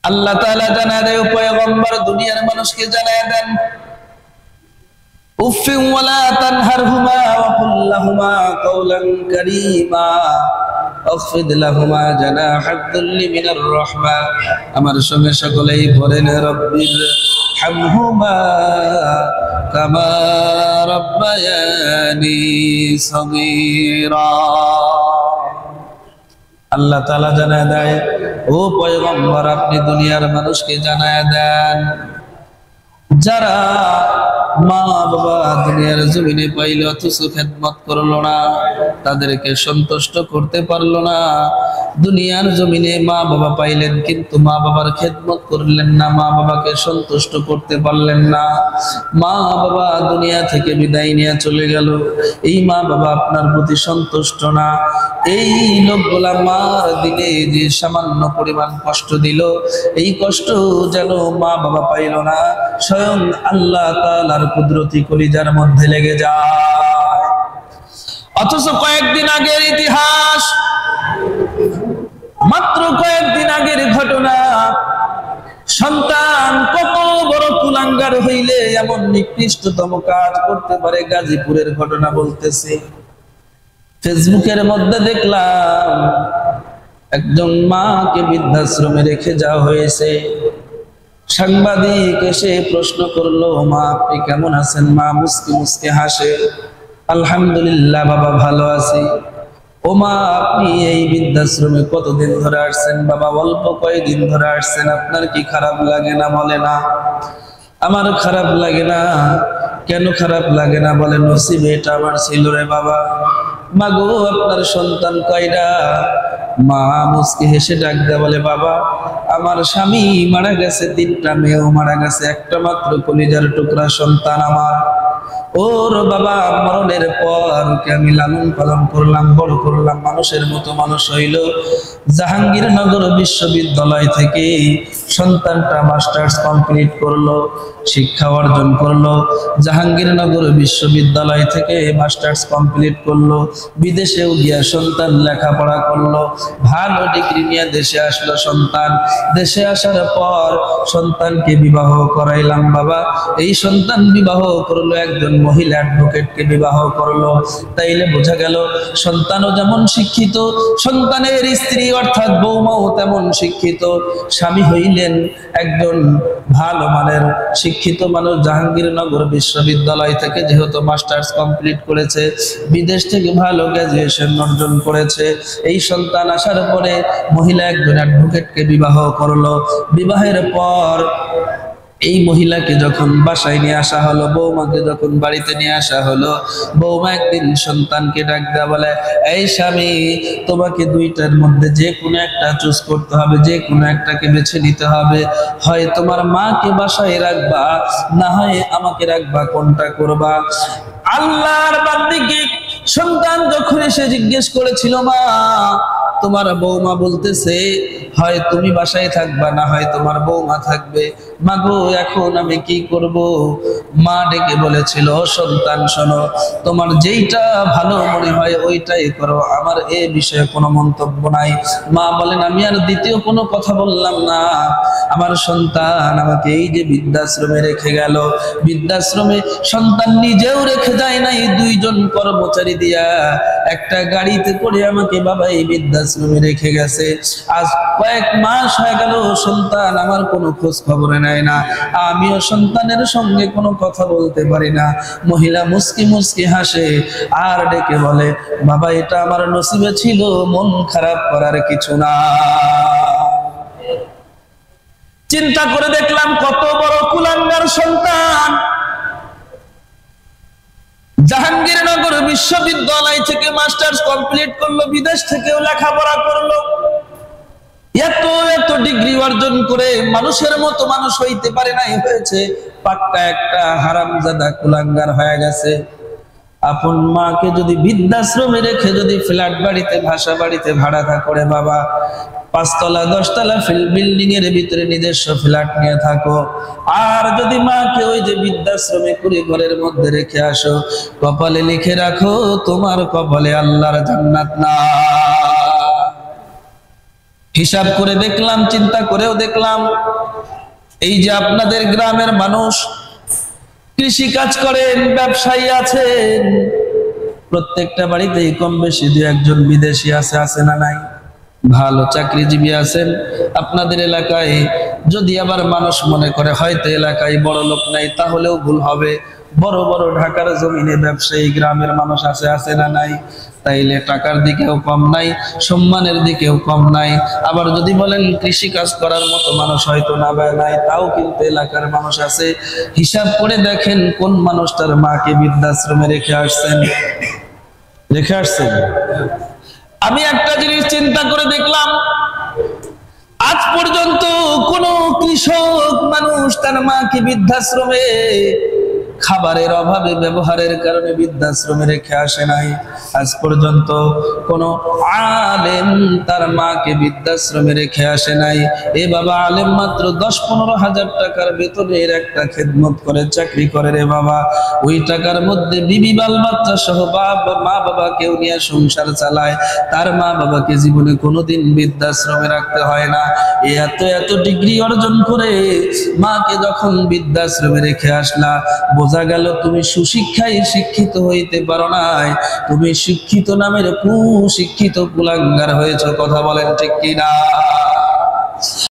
আল্লাহ তাআলা জানায় দেয়, পয়গম্বর দুনিয়ার মানুষকে জানায় দেন, উফিন ওয়ালা তানহারহুমা ওয়া কুল লাহুমা কাওলান কারীমা আখফিদ লাহুমা জানাহাদ দুল্লি মিনার রাহমা। আমার সঙ্গে সকলেই পড়েন, রব্বির হামহুমা কামা রাব্বায়ানি সগীরা। আল্লাহ তাআলা জানায় দেয়, ও পয়গম্বর আপনি দুনিয়ার মানুষকে জানায় দেন, যারা মা বাবা দুনিয়ার জমিনে পাইল অথচ খেদমত করলো না, তাদেরকে সন্তুষ্ট করতে পারলো না। দুনিয়ার জমিনে মা বাবা পাইলেন কিন্তু মা বাবার খেদমত করলেন না, মা বাবাকে সন্তুষ্ট করতে পারলেন না। মা বাবা দুনিয়া থেকে বিদায় নিয়ে চলে গেল, এই মা বাবা আপনার প্রতি সন্তুষ্ট না। এই লোকগুলা মার দিলে যে সামান্য পরিমাণ কষ্ট দিল, এই কষ্ট যেন মা বাবা পাইল না, স্বয়ং আল্লাহ তাআলার কুদরতি কলিজার মধ্যে লেগে যায়। অথচ কয়েকদিন আগের ইতিহাস, মাত্র কয়েকদিন আগের ঘটনা, সন্তান কত বড় কুলাঙ্গার হইলে এমন নিকৃষ্টতম কাজ করতে পারে, গাজীপুরের ঘটনা বলতেছে। ফেসবুকের মধ্যে দেখলাম একজন মাকে বৃদ্ধাশ্রমে রেখে যাওয়া হয়েছে। সাংবাদিক এসে প্রশ্ন করলো, মা আপনি কেমন আছেন? মা মুস্কি মুস্কি হাসে, আলহামদুলিল্লাহ বাবা ভালো আছি। ও মা আপনি এই বৃদ্ধাশ্রমে কতদিন ধরে আসছেন? বাবা অল্প কয়েকদিন ধরে আসছেন, আপনার কি খারাপ লাগে না? বলে না, আমার খারাপ লাগে না। কেন খারাপ লাগে না? বলে নসিবে এটা আমার ছিল রে বাবা। মা গো আপনার সন্তান কয়টা? মা মুস্কি হেসে ডাক দেয়া বলে, বাবা আমার স্বামী মারা গেছে, 3টা মেয়েও মারা গেছে, একটা মাত্র কলিজার টুকরা সন্তান আমার। ওর বাবা মরণের পর ওকে আমি লালন পালন করলাম, বড় করলাম, মানুষের মতো মানুষ হইল। জাহাঙ্গীরনগর বিশ্ববিদ্যালয় থেকে সন্তানটা মাস্টার্স কমপ্লিট করলো, শিক্ষা অর্জন করলো। জাহাঙ্গীরনগর বিশ্ববিদ্যালয় থেকে মাস্টার্স কমপ্লিট করলো, বিদেশেও গিয়া সন্তান লেখাপড়া করলো, ভালো ডিগ্রি নিয়ে দেশে আসলো সন্তান। দেশে আসার পর সন্তানকে বিবাহ করাইলাম বাবা। এই সন্তান বিবাহ করলো একজন মহিলা অ্যাডভোকেটকে বিবাহ করলো। তাইলে বোঝা গেল সন্তানও যেমন শিক্ষিত, সন্তানের স্ত্রী অর্থাৎ বৌমাও তেমন শিক্ষিত। স্বামী হইলেন একজন ভালো মানের শিক্ষিত মানুষ, জাহাঙ্গীরনগর বিশ্ববিদ্যালয় থেকে যেহেতু মাস্টার্স কমপ্লিট করেছে, বিদেশ থেকে ভালো গ্রাজুয়েশন অর্জন করেছে। এই সন্তান আসার পরে মহিলা একজন অ্যাডভোকেটকে বিবাহ করলো। বিবাহের পর এই মহিলাকে যখন বাসায় নিয়ে আসা হলো, বৌমাকে যখন বাড়িতে নিয়ে আসা হলো, বৌমা একদিন সন্তানকে ডাক দেয়া বলে, এই স্বামী তোমাকে 2টার মধ্যে যে কোনো একটা চুজ করতে হবে, যে কোনো একটাকে বেছে নিতে হবে। হয় তোমার মাকে বাসায় রাখবা, না হয় আমাকে রাখবা, কোনটা করবা? আল্লাহর বান্দিকে সন্তান যখন এসে জিজ্ঞেস করেছিল, মা তোমার বৌমা বলতেছে হয় তুমি বাসায় থাকবা, না হয় তোমার বৌমা থাকবে, মা গো এখন আমি কি করব? মা ডেকে বলেছিল, সন্তান শোনো, তোমার যেইটা ভালো মনে হয় ওইটাই করো, আমার এ বিষয়ে কোনো মন্তব্য নাই। মা বলেন, আমি আর দ্বিতীয় কোনো কথা বললাম না। আমার সন্তান আমাকে এই যে বৃদ্ধাশ্রমে রেখে গেল, বৃদ্ধাশ্রমে সন্তান নিজেও রেখে যায় নাই, 2জন কর্মচারী দিয়া একটা গাড়িতে করে আমাকে বাবা এই বৃদ্ধাশ্রমে রেখে গেছে। আজ কয়েক মাস হয়ে গেল সন্তান আমার কোনো খোঁজ খবর নেয় না, আমিও সন্তানের সঙ্গে কোনো কথা বলতে পারি না। মহিলা মুস্কি মুস্কি হাসে আর ডেকে বলে, বাবা এটা আমার নসিবে ছিল, মন খারাপ করার কিছু না। চিন্তা করে দেখলাম কত বড় কুলাঙ্গার সন্তান। জাহাঙ্গীরনগর বিশ্ববিদ্যালয় থেকে মাস্টার্স কমপ্লিট করলো, বিদেশ থেকেও লেখাপড়া করলো, এত এত ডিগ্রি অর্জন করে মানুষের মতো মানুষ হইতে পারে নাই, হয়েছে পাক্কা একটা হারামজাদা কুলাঙ্গার হয়ে গেছে। আপন মাকে যদি বৃদ্ধাশ্রমে রেখে যদি ফ্ল্যাট বাড়িতে, ভাষা বাড়িতে ভাড়া করে বাবা, 5তলা 10তলা বিল্ডিং এর ভিতরে নিজস্ব ফ্ল্যাট নিয়ে থাকো, আর যদি মাকে ওই যে বৃদ্ধাশ্রমে কুড়ি ঘরের মধ্যে রেখে আসো, কপালে লিখে রাখো তোমার কপালে আল্লাহর জান্নাত না। হিসাব করে দেখলাম, চিন্তা করেও দেখলাম, এই যে আপনাদের গ্রামের মানুষ কৃষি কাজ করেন, ব্যবসায়ী আছেন, প্রত্যেকটা বাড়িতেই কম বেশি দু একজন বিদেশি আছে না নাই? ভালো চাকরিজীবী আছেন আপনাদের এলাকায়। যদি আবার মানুষ মনে করে হয়তো এলাকায় বড় লোক নাই, তাহলেও ভুল হবে। বড় বড় ঢাকার জমিনে ব্যবসায়ী গ্রামের মানুষ আছে না নাই? তাইলে টাকার দিকেও কম নাই, সম্মানের দিকেও কম নাই। আবার যদি বলেন কৃষি কাজ করার মতো মানুষ হয়তো না বা নাই, তাও কিন্তু এলাকার মানুষ আছে। হিসাব করে দেখেন কোন মানুষটার মাকে বৃদ্ধাশ্রমে রেখে আসছেন। আমি একটা জিনিস চিন্তা করে দেখলাম, আজ পর্যন্ত কোন কৃষক মানুষ তার মাকে বৃদ্ধাশ্রমে খাবারের অভাবে, ব্যবহারের কারণে বৃদ্ধাশ্রমে রেখে আসে নাই। আজ পর্যন্ত কোন আলেম তার মাকে বৃদ্ধাশ্রমে রেখে আসে নাই। এ বাবা, আলেম মাত্র 10-15 হাজার টাকার বেতনের একটা খেদমত করে চাকরি করে রে বাবা। ওই টাকার মধ্যে বিবি বাল বাচ্চা সহ মা বাবা কেউ নিয়ে সংসার চালায়। তার মা বাবাকে জীবনে কোনোদিন বৃদ্ধাশ্রমে রাখতে হয় না। এত এত ডিগ্রি অর্জন করে মাকে যখন বৃদ্ধাশ্রমে রেখে আসলা, বোঝা গেল তুমি সুশিক্ষায় শিক্ষিত হইতে পারো নাই, তুমি শিক্ষিত নামের কুশিক্ষিত কুলাঙ্গার হয়েছ। কথা বলেন ঠিক কিনা?